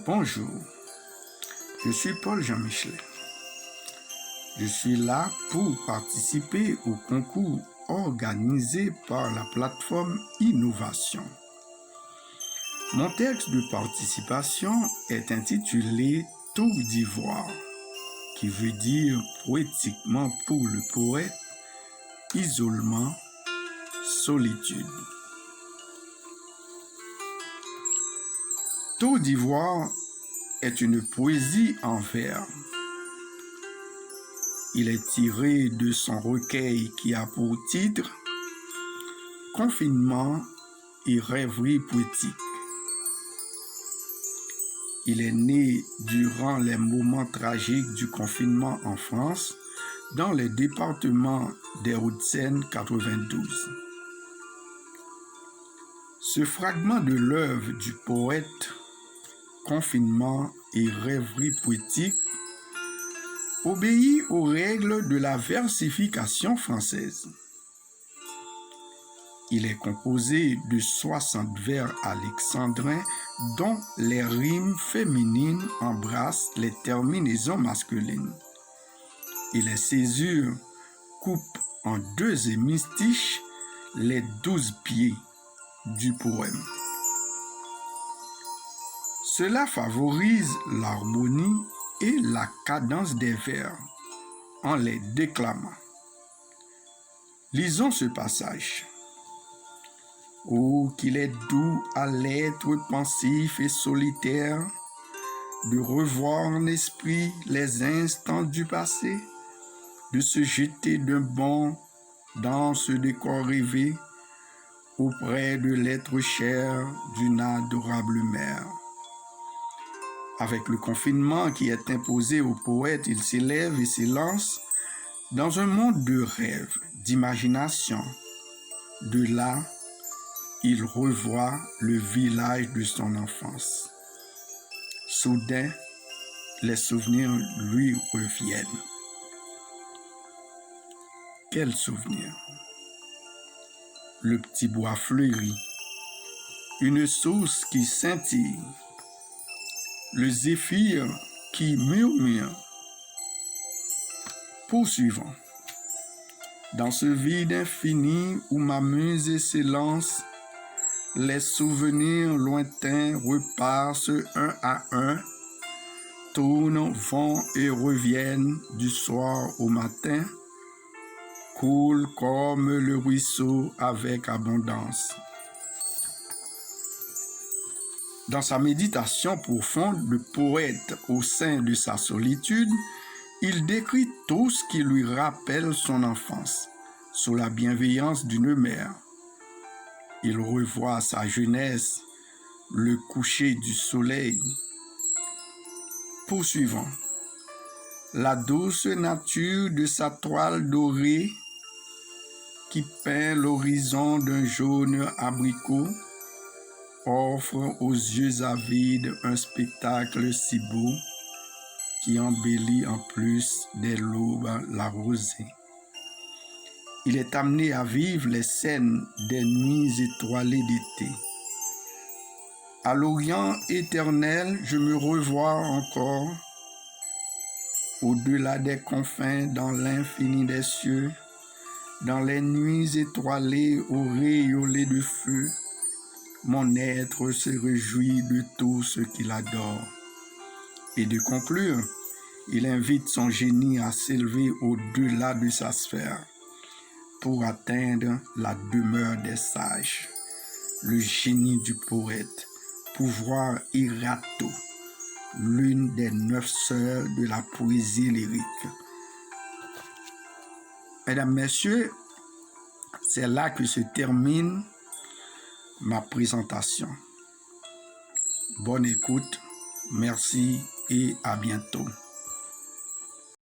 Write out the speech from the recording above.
Bonjour, je suis Paul Jean Michelet. Je suis là pour participer au concours organisé par la plateforme Innovation. Mon texte de participation est intitulé Tour d'ivoire, qui veut dire poétiquement pour le poète, isolement, solitude. Tour d'ivoire est une poésie en vers. Il est tiré de son recueil qui a pour titre Confinement et rêverie poétique. Il est né durant les moments tragiques du confinement en France, dans le département des Hauts-de-Seine 92. Ce fragment de l'œuvre du poète Confinement et rêverie poétique obéit aux règles de la versification française. Il est composé de 60 vers alexandrins dont les rimes féminines embrassent les terminaisons masculines et les césures coupent en 2 hémistiches les 12 pieds du poème. Cela favorise l'harmonie et la cadence des vers en les déclamant. Lisons ce passage. Oh, qu'il est doux à l'être pensif et solitaire de revoir en esprit les instants du passé, de se jeter d'un bond dans ce décor rêvé auprès de l'être cher d'une adorable mère. Avec le confinement qui est imposé au poète, il s'élève et s'élance dans un monde de rêves, d'imagination. De là, il revoit le village de son enfance. Soudain, les souvenirs lui reviennent. Quels souvenirs? Le petit bois fleuri, une source qui scintille, le zéphyr qui murmure. Poursuivons. Dans ce vide infini où ma musée s'élance, les souvenirs lointains repassent un à un, tournent, vont et reviennent du soir au matin, coulent comme le ruisseau avec abondance. Dans sa méditation profonde, le poète, au sein de sa solitude, il décrit tout ce qui lui rappelle son enfance, sous la bienveillance d'une mère. Il revoit sa jeunesse, le coucher du soleil. Poursuivons. La douce nature de sa toile dorée qui peint l'horizon d'un jaune abricot offre aux yeux avides un spectacle si beau qui embellit en plus des l'aube la rosée. Il est amené à vivre les scènes des nuits étoilées d'été. À l'Orient éternel, je me revois encore, au-delà des confins, dans l'infini des cieux, dans les nuits étoilées auréolées de feu, mon être se réjouit de tout ce qu'il adore. Et de conclure, il invite son génie à s'élever au-delà de sa sphère pour atteindre la demeure des sages. Le génie du poète, pouvoir Erato, l'une des 9 sœurs de la poésie lyrique. Mesdames, Messieurs, c'est là que se termine ma présentation. Bonne écoute, merci et à bientôt.